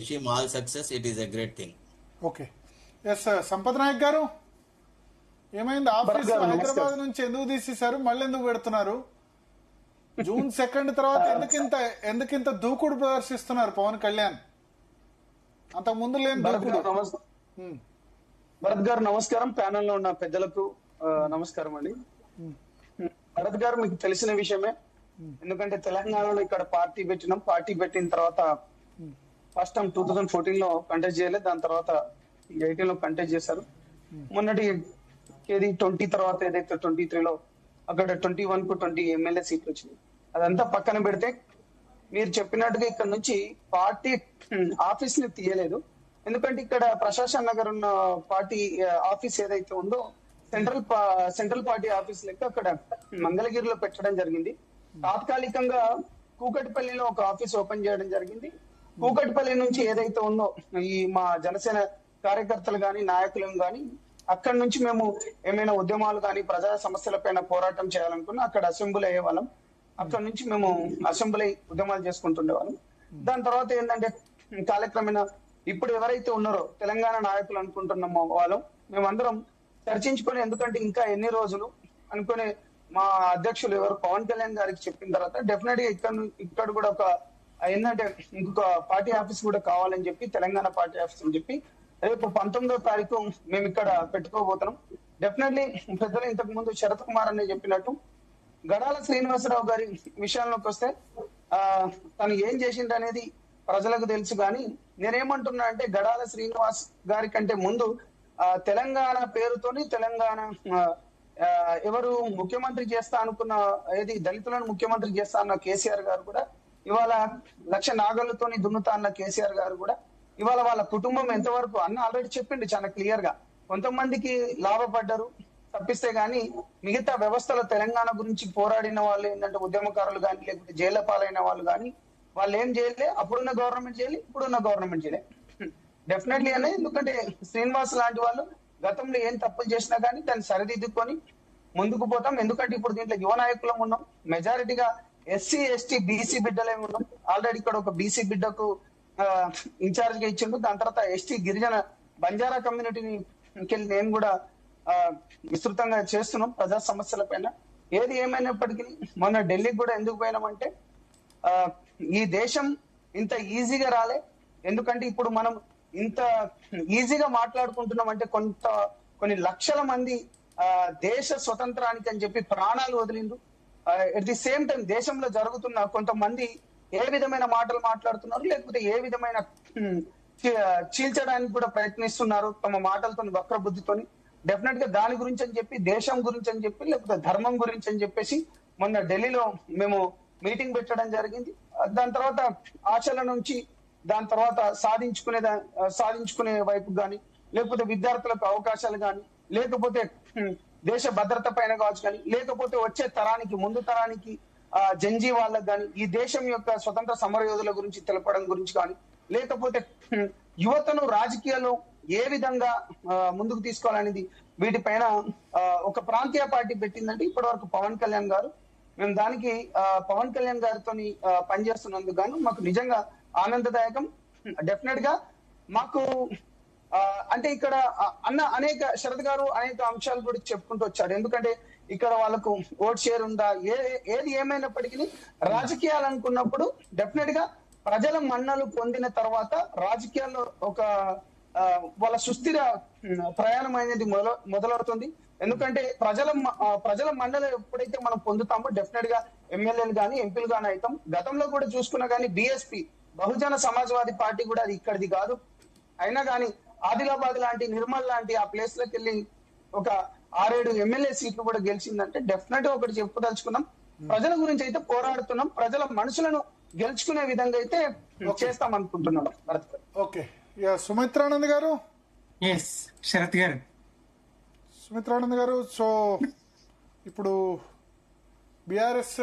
wish him all success. It is a great thing. Okay. S Sampath Nayak గారు, ఏమైంది? Office గారు, హైదరాబాద్ నమస్కారం. నుంచి ఎందుకు తీసేశారు, మళ్ళీ ఎందుకు పెడుతున్నారు? జూన్ 2 తర్వాత ఎందుకింత దూకుడు ప్రదర్శిస్తున్నారు పవన్ కళ్యాణ్? అంతకు ముందు లేని దూకుడు. భరత్ గారు నమస్కారం. ప్యానెల్ లో ఉన్న పెద్దలకు నమస్కారం అండి. భరత్ గారు, మీకు తెలిసిన విషయమే. ఎందుకంటే తెలంగాణలో ఇక్కడ పార్టీ పెట్టినాం. పార్టీ పెట్టిన తర్వాత ఫస్ట్ టైం 2014 లో కంటెస్ట్ చేయలేదు. దాని తర్వాత 18 లో కంటెస్ట్ చేశారు. మొన్నటి 20 తర్వాత ఏదైతే 23లో అక్కడ 21 కు 20 ఎమ్మెల్యే సీట్లు వచ్చినాయి. అదంతా పక్కన పెడితే మీరు చెప్పినట్టుగా ఇక్కడ నుంచి పార్టీ ఆఫీస్ ని తీయలేదు. ఎందుకంటే ఇక్కడ ప్రశాసన్ నగర్ ఉన్న పార్టీ ఆఫీస్ ఏదైతే ఉందో సెంట్రల్ పార్టీ ఆఫీస్ లెక్క అక్కడ మంగళగిరిలో పెట్టడం జరిగింది. తాత్కాలికంగా కూకట్పల్లిలో ఒక ఆఫీస్ ఓపెన్ చేయడం జరిగింది. కూకట్పల్లి నుంచి ఏదైతే ఉందో ఈ మా జనసేన కార్యకర్తలు గాని నాయకులు గాని అక్కడి నుంచి మేము ఏమైనా ఉద్యమాలు కానీ ప్రజా సమస్యలపైన పోరాటం చేయాలనుకున్నా అక్కడ అసెంబ్లీ అయ్యే వాళ్ళం. అక్కడ నుంచి మేము అసెంబ్లీ ఉద్యమాలు చేసుకుంటుండేవాళ్ళం. దాని తర్వాత ఏంటంటే కాలక్రమేణా ఇప్పుడు ఎవరైతే ఉన్నారో తెలంగాణ నాయకులు అనుకుంటున్నామో వాళ్ళం మేమందరం చర్చించుకొని, ఎందుకంటే ఇంకా ఎన్ని రోజులు అనుకునే మా అధ్యక్షులు ఎవరు పవన్ కళ్యాణ్ గారికి చెప్పిన తర్వాత డెఫినెట్ గా ఇక్కడ కూడా ఒక ఏంటంటే ఇంకొక పార్టీ ఆఫీస్ కూడా కావాలని చెప్పి తెలంగాణ పార్టీ ఆఫీస్ అని చెప్పి రేపు 19వ తారీఖు మేము ఇక్కడ పెట్టుకోబోతున్నాం. డెఫినెట్లీ పెద్దలు ఇంతకు ముందు శరత్ కుమార్ అని చెప్పినట్టు గడాల శ్రీనివాసరావు గారి విషయంలోకి వస్తే తను ఏం చేసిండు అనేది ప్రజలకు తెలుసు. కానీ నేనేమంటున్నా అంటే గడాల శ్రీనివాస్ గారి కంటే ముందు తెలంగాణ పేరుతోని తెలంగాణ ఎవరు ముఖ్యమంత్రి చేస్తా అనుకున్న ఏది దళితులను ముఖ్యమంత్రి చేస్తా అన్న కేసీఆర్ గారు కూడా ఇవాళ 1,00,000 నాగళ్లతోని దున్నుతా అన్న కేసీఆర్ గారు కూడా ఇవాళ వాళ్ళ కుటుంబం ఎంతవరకు అన్న ఆల్రెడీ చెప్పిండు చాలా క్లియర్ గా. కొంతమందికి లాభపడ్డారు తప్పిస్తే గానీ మిగతా వ్యవస్థలో తెలంగాణ గురించి పోరాడిన వాళ్ళు ఏంటంటే ఉద్యమకారులు కానీ లేకపోతే జైళ్ల పాలైన వాళ్ళు కానీ వాళ్ళు ఏం చేయలే. అప్పుడున్న గవర్నమెంట్ చేయలే, ఇప్పుడున్న గవర్నమెంట్ చేయలే. డెఫినెట్లీ అనే ఎందుకంటే శ్రీనివాస్ లాంటి వాళ్ళు గతంలో ఏం తప్పులు చేసినా కానీ దాన్ని సరిదిద్దుకొని ముందుకు పోతాం. ఎందుకంటే ఇప్పుడు దీంట్లో యువ నాయకులం ఉన్నాం. మెజారిటీగా ఎస్సీ ఎస్టీ బీసీ బిడ్డలే ఉన్నాం. ఆల్రెడీ ఇక్కడ ఒక బీసీ బిడ్డకు ఇన్ఛార్జ్ గా ఇచ్చిండు. దాని తర్వాత ఎస్టీ గిరిజన బంజారా కమ్యూనిటీని నేను కూడా విస్తృతంగా చేస్తున్నాం ప్రజా సమస్యల పైన. ఏది ఏమైనప్పటికీ మొన్న ఢిల్లీకి కూడా ఎందుకు పోయినామంటే ఈ దేశం ఇంత ఈజీగా రాలే. ఎందుకంటే ఇప్పుడు మనం ఇంత ఈజీగా మాట్లాడుకుంటున్నాం అంటే కొన్ని లక్షల మంది దేశ స్వతంత్రానికి అని చెప్పి ప్రాణాలు వదిలిండ్రు. ఎట్ ది సేమ్ టైం దేశంలో జరుగుతున్న కొంతమంది ఏ విధమైన మాటలు మాట్లాడుతున్నారు, లేకపోతే ఏ విధమైన చీల్చడానికి కూడా ప్రయత్నిస్తున్నారు తమ మాటలతో వక్ర బుద్ధితోని. డెఫినెట్ గా దాని గురించి అని చెప్పి దేశం గురించి అని చెప్పి లేకపోతే ధర్మం గురించి అని చెప్పేసి మొన్న ఢిల్లీలో మేము మీటింగ్ పెట్టడం జరిగింది. దాని తర్వాత ఆశల నుంచి దాని తర్వాత సాధించుకునే వైపు కానీ లేకపోతే విద్యార్థులకు అవకాశాలు కానీ లేకపోతే దేశ భద్రత పైన కావచ్చు కానీ లేకపోతే వచ్చే తరానికి ముందు తరానికి జంజీ వాళ్ళకు కానీ ఈ దేశం యొక్క స్వతంత్ర సమరయోధుల గురించి తెలపడం గురించి కానీ లేకపోతే యువతను రాజకీయాల్లో ఏ విధంగా ముందుకు తీసుకోవాలనేది వీటిపైన ఒక ప్రాంతీయ పార్టీ పెట్టిందంటే ఇప్పటి వరకు పవన్ కళ్యాణ్ గారు. మేము దానికి పవన్ కళ్యాణ్ గారితో పనిచేస్తున్నందుకు గాను మాకు నిజంగా ఆనందదాయకం. డెఫినెట్ గా మాకు అంటే ఇక్కడ శరత్ గారు అనేక అంశాలు కూడా చెప్పుకుంటూ వచ్చాడు. ఎందుకంటే ఇక్కడ వాళ్ళకు ఓట్ షేర్ ఉందా ఏది ఏమైనప్పటికీ రాజకీయాలు అనుకున్నప్పుడు డెఫినెట్ గా ప్రజల మన్నలు పొందిన తర్వాత రాజకీయాల్లో ఒక వాళ్ళ సుస్థిర ప్రయాణం అనేది మొదలవుతుంది. ఎందుకంటే ప్రజల మన్నలు ఎప్పుడైతే మనం పొందుతామో డెఫినెట్ గా ఎమ్మెల్యేలు కానీ ఎంపీలు కానీ అవుతాం. గతంలో కూడా చూసుకున్నా కానీ బీఎస్పీ బహుజన సమాజ్వాదీ పార్టీ కూడా అది ఇక్కడిది కాదు. అయినా కానీ ఆదిలాబాద్ లాంటి నిర్మల్ లాంటి ఆ ప్లేస్ లోకి వెళ్ళి ఒక 6-7 ఎమ్మెల్యే సీట్లు కూడా గెలిచిందంటే డెఫినెట్ గా ఒకటి చెప్పదలుచుకున్నాం. ప్రజల గురించి అయితే పోరాడుతున్నాం. ప్రజల మనసులను గెలుచుకునే విధంగా అయితే చేస్తాం అనుకుంటున్నాం. ఓకే. సుమిత్రానంద్ గారు. శరత్ గారు. సుమిత్రానంద్ గారు, సో ఇప్పుడు బీఆర్ఎస్